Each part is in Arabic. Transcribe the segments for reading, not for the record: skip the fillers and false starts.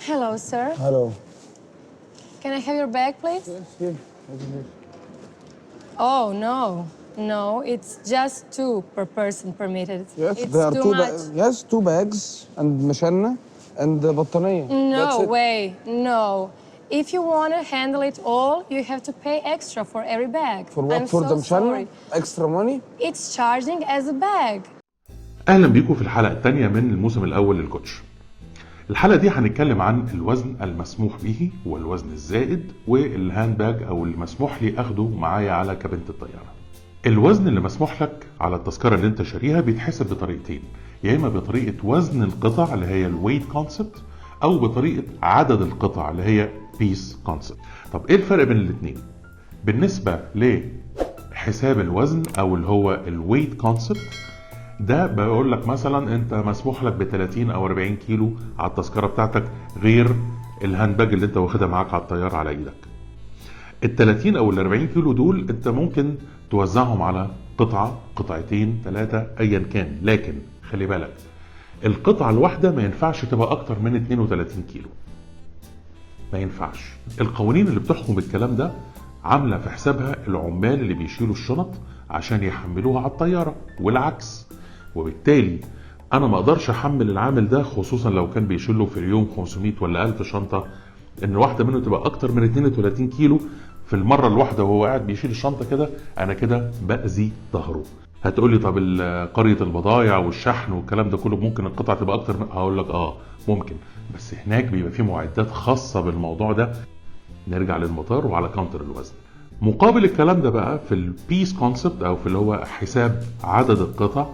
Hello, sir. Hello. Can I have your bag, please? Yes, here. Over here. Oh, no. No, it's just 2 per person permitted. Yes, It's there are too much. yes, 2 bags and مشانة and بطانية. That's No it. way. No. If you want to handle it all, you have to pay extra for every bag. For what? I'm For so the مشانة? sorry. Extra money? It's charging as a bag. اهلا بيكم في الحلقة الثانية من الموسم الاول للكوتش. الحلقة دي هنتكلم عن الوزن المسموح به والوزن الزائد والهاند باج او المسموح لي اخده معايا على كابينة الطيارة. الوزن اللي مسموح لك على التذكرة اللي انت شاريها بيتحسب بطريقتين، يا اما بطريقة وزن القطع اللي هي الويت كونسبت او بطريقة عدد القطع اللي هي بيس كونسبت. طب ايه الفرق بين الاتنين؟ بالنسبة لحساب الوزن او اللي هو الويت كونسبت، ده بقول لك مثلا انت مسموح لك ب 30 او 40 كيلو على التذكره بتاعتك غير الهاند باج اللي انت واخدها معاك على الطياره على ايدك. ال 30 او ال 40 كيلو دول انت ممكن توزعهم على قطعه، قطعتين، 3 ايا كان، لكن خلي بالك القطعه الواحده ما ينفعش تبقى اكتر من 32 كيلو. ما ينفعش. القوانين اللي بتحكم الكلام ده عامله في حسابها العمال اللي بيشيلوا الشنط عشان يحملوها على الطياره والعكس. وبالتالي انا ما اقدرش احمل العامل ده، خصوصا لو كان بيشيل له في اليوم 500 ولا 1000 شنطه، ان واحده منه تبقى اكتر من 32 كيلو في المره الواحده وهو قاعد بيشيل الشنطه كده. انا كده باذي ظهره. هتقولي طب قريه البضايع والشحن والكلام ده كله ممكن القطعه تبقى اكتر هقول لك ممكن، بس هناك بيبقى في معدات خاصه بالموضوع ده. نرجع للمطار وعلى كاونتر الوزن. مقابل الكلام ده بقى في البيس كونسبت او في اللي هو حساب عدد القطع،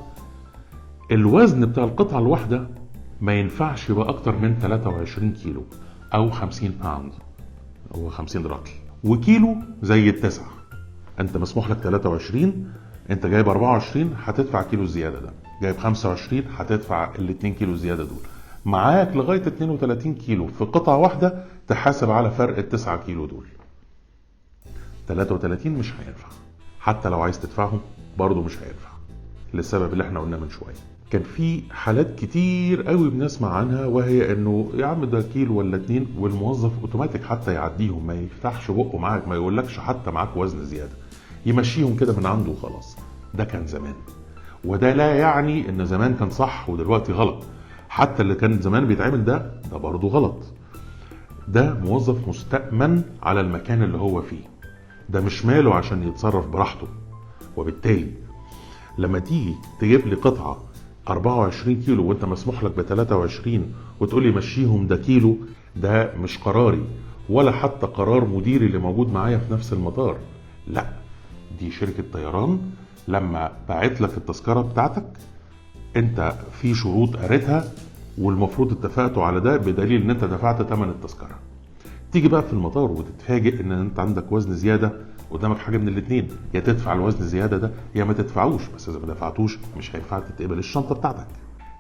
الوزن بتاع القطعة الواحدة ما ينفعش يبقى اكتر من 23 كيلو او 50 باوند او 50 رطل. وكيلو زي التسعة، انت مسموح لك 23، انت جايب 24 هتدفع كيلو الزيادة ده، جايب 25 هتدفع ال 2 كيلو الزيادة دول. معاك لغاية 32 كيلو في قطعة واحدة تحاسب على فرق ال 9 كيلو دول. 33 مش هينفع، حتى لو عايز تدفعهم برضه مش هينفع، للسبب اللي احنا قلناه من شوية. كان في حالات كتير قوي بنسمع عنها، وهي انه يا عم ده كيلو ولا 2 والموظف اوتوماتيك حتى يعديهم، ما يفتحش بقه معاك، ما يقولكش حتى معاك وزن زيادة، يمشيهم كده من عنده وخلاص. ده كان زمان، وده لا يعني ان زمان كان صح ودلوقتي غلط. حتى اللي كان زمان بيتعمل ده برضه غلط. ده موظف مستأمن على المكان اللي هو فيه، ده مش ماله عشان يتصرف براحته. وبالتالي لما تيجي تجيب لي قطعة 24 كيلو وانت مسموح لك ب 23 وتقول لي مشيهم ده كيلو، ده مش قراري ولا حتى قرار مديري اللي موجود معايا في نفس المطار. لا، دي شركة طيران لما باعت لك التذكرة بتاعتك انت في شروط قريتها والمفروض اتفقتوا على ده بدليل ان انت دفعت ثمن التذكرة. تيجي بقى في المطار وتتفاجئ ان انت عندك وزن زيادة، قدامك حاجة من الاتنين، يا تدفع الوزن الزيادة ده يا ما تدفعوش، بس اذا ما دفعتوش مش هينفع تتقبل الشنطة بتاعتك.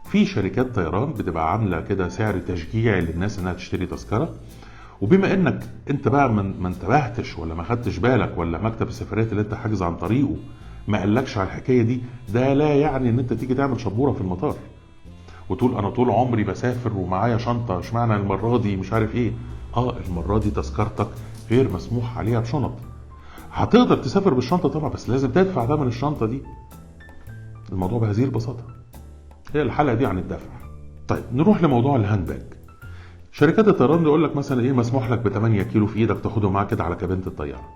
في شركات طيران بتبقى عاملة كده سعر تشجيعي للناس انها تشتري تذكرة، وبما انك انت بقى ما انتبهتش ولا ما خدتش بالك ولا مكتب السفريات اللي انت حاجز عن طريقه ما قالكش على الحكاية دي، ده لا يعني ان انت تيجي تعمل شبورة في المطار وتقول انا طول عمري بسافر ومعايا شنطة، اشمعنى المرة دي مش عارف ايه. المرة دي تذكرتك غير مسموح عليها بشنط. هتقدر تسافر بالشنطة طبعا، بس لازم تدفع ثمن الشنطة دي. الموضوع بهذه البساطة. هي الحلقة دي عن الدفع. طيب نروح لموضوع الهاند باج. شركات الطيران يقول لك مثلا مسموح لك ب 8 كيلو في ايدك تاخده معاك كده على كابينة الطيارة.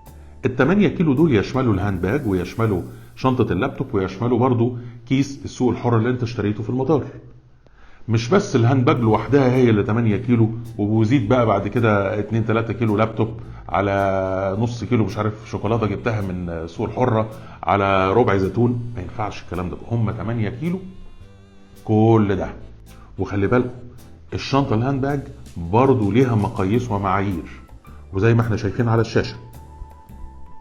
ال 8 كيلو دول يشملوا الهاند باج ويشملوا شنطة اللابتوب ويشملوا برضو كيس السوق الحر اللي انت اشتريته في المطار. مش بس الهاند باج لوحدها هي اللي 8 كيلو، وزيد بقى بعد كده 2 3 كيلو لابتوب، على نص كيلو مش عارف شوكولاته جبتها من السوق الحره، على ربع زيتون. ما ينفعش الكلام ده، هم 8 كيلو كل ده. وخلي بالكم الشنطه الهاند باج برضو ليها مقاييس ومعايير، وزي ما احنا شايفين على الشاشه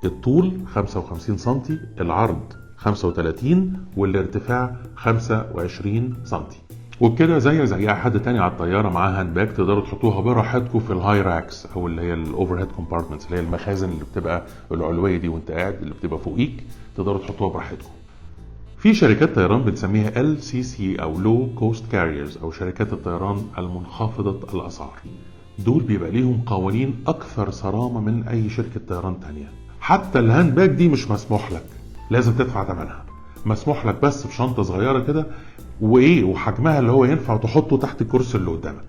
الطول 55 سنتي، العرض 35 والارتفاع 25 سنتي. وبكده زي اي حد تاني على الطياره معاه هاند باج تقدروا تحطوها براحتكم في الهاي راكس او اللي هي الاوفر هيد كومبارتمنتس، اللي هي المخازن اللي بتبقى العلويه دي وانت قاعد، اللي بتبقى فوقيك، تقدروا تحطوها براحتكم. في شركات طيران بنسميها LCC او لو كوست كاريرز او شركات الطيران المنخفضه الاسعار. دول بيبقى ليهم قوانين اكثر صرامة من اي شركة طيران تانية. حتى الهاند باج دي مش مسموح لك، لازم تدفع ثمنها. مسموح لك بس بشنطة صغيرة كده وحجمها اللي هو ينفع تحطه تحت الكرسي اللي قدامك.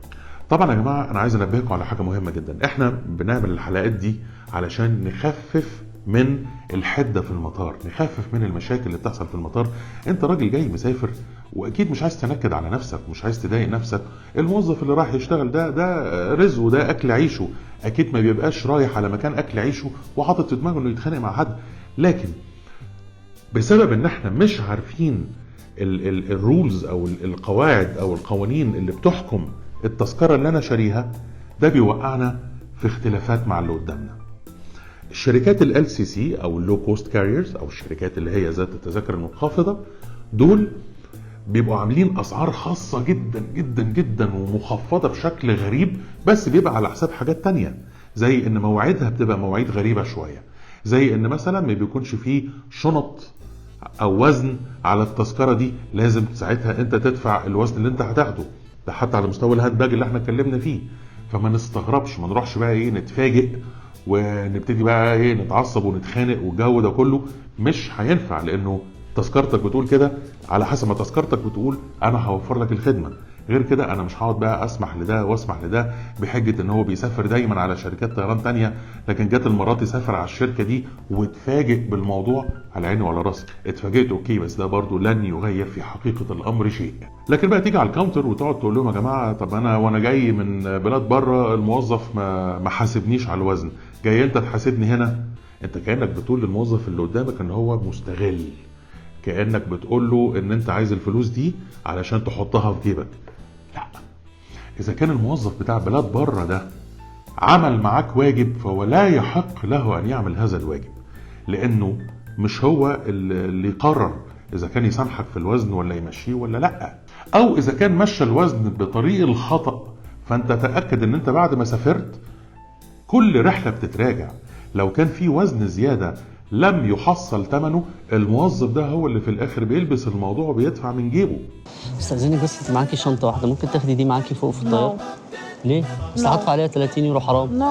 طبعا يا جماعة انا عايز انبهكم على حاجة مهمة جدا. احنا بنعمل الحلقات دي علشان نخفف من الحدة في المطار، نخفف من المشاكل اللي بتحصل في المطار. انت راجل جاي مسافر واكيد مش عايز تنكد على نفسك، مش عايز تضايق نفسك. الموظف اللي راح يشتغل ده رزقه، ده اكل عيشه، اكيد ما بيبقاش رايح على مكان اكل عيشه وحاطط في دماغه انه يتخانق مع حد. لكن بسبب ان احنا مش عارفين الرولز او القواعد او القوانين اللي بتحكم التذكرة اللي انا شاريها، ده بيوقعنا في اختلافات مع اللي قدامنا. الشركات ال LCC او اللو كوست كاريرز او الشركات اللي هي ذات التذاكر المنخفضة، دول بيبقوا عاملين اسعار خاصة جدا جدا جدا ومخفضة بشكل غريب، بس بيبقى على حساب حاجات تانية، زي ان مواعيدها بتبقى مواعيد غريبة شوية، زي ان مثلا ما بيكونش فيه شنط او وزن على التذكرة دي، لازم ساعتها انت تدفع الوزن اللي انت هتاخده. ده حتى على مستوى الهاند باج اللي احنا اتكلمنا فيه. فما نستغربش، ما نروحش بقى نتفاجئ ونبتدي بقى نتعصب ونتخانق والجو ده كله مش هينفع، لانه تذكرتك بتقول كده، على حسب ما تذكرتك بتقول انا هوفر لك الخدمة. غير كده انا مش هقعد بقى اسمح لده واسمح لده بحجة ان هو بيسافر دايما على شركات طيران تانية، لكن جات المرات يسافر على الشركة دي واتفاجئ بالموضوع. على عيني وعلى راسي، اتفاجئت اوكي، بس ده برضو لن يغير في حقيقة الامر شيء. لكن بقى تيجي على الكاونتر وتقعد تقول لهم يا جماعة، طب انا وانا جاي من بلاد بره الموظف ما حاسبنيش على الوزن، جاي انت تحاسبني هنا؟ انت كأنك بتقول للموظف اللي قدامك ان هو مستغل، كأنك بتقول له ان انت عايز الفلوس دي علشان تحطها في جيبك. لا، اذا كان الموظف بتاع بلاد بره ده عمل معاك واجب، فهو لا يحق له ان يعمل هذا الواجب، لانه مش هو اللي يقرر اذا كان يسامحك في الوزن ولا يمشيه ولا لا. او اذا كان مشى الوزن بطريق الخطأ، فانت تأكد ان انت بعد ما سافرت كل رحلة بتتراجع. لو كان في وزن زيادة لم يحصل ثمنه، الموظف ده هو اللي في الاخر بيلبس الموضوع وبيدفع من جيبه. استاذني بس، انت معاكي شنطه واحده، ممكن تاخدي دي معاكي فوق في الطياره؟ ليه؟ بس هدفع عليها 30 يورو، حرام.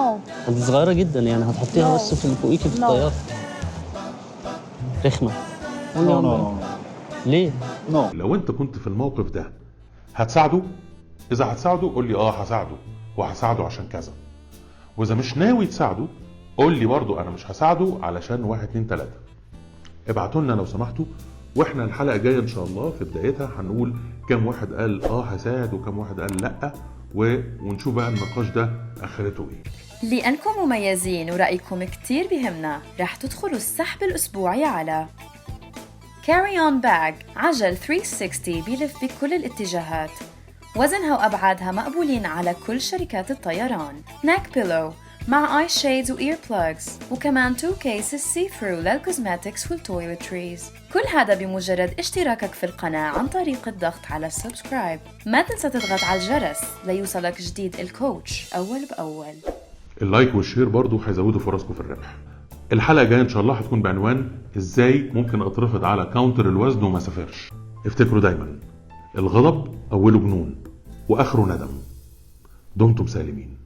انت صغيره جدا يعني، هتحطيها بس في فوقيكي في الطياره. رخمه. ليه؟ لو انت كنت في الموقف ده هتساعده؟ اذا هتساعده قول لي هساعده وهساعده عشان كذا، واذا مش ناوي تساعده قول لي برضو انا مش هساعده علشان 1 2 3. ابعتوا لنا لو سمحتوا، واحنا الحلقه الجايه ان شاء الله في بدايتها هنقول كم واحد قال هساعد وكم واحد قال لا، ونشوف بقى النقاش ده اخرته ايه. لأنكم مميزين ورأيكم كتير بهمنا، رح تدخلوا السحب الأسبوعي على Carry On Bag، عجل 360 بيلف بكل الاتجاهات، وزنها وأبعادها مقبولين على كل شركات الطيران. Neck Pillow مع اي شيدز واير بلاجز، وكمان 2 cases سي ثرو للكوزماتكس والتويلتريز. كل هذا بمجرد اشتراكك في القناة عن طريق الضغط على السبسكرايب. ما تنسى تضغط على الجرس ليوصلك جديد الكوتش أول بأول. اللايك والشير برضو هيزودوا فرصكم في الربح. الحلقة الجاية ان شاء الله هتكون بعنوان ازاي ممكن اترفض على كاونتر الوزن وما سافرش. افتكروا دايما، الغضب اوله جنون واخره ندم. دمتم سالمين.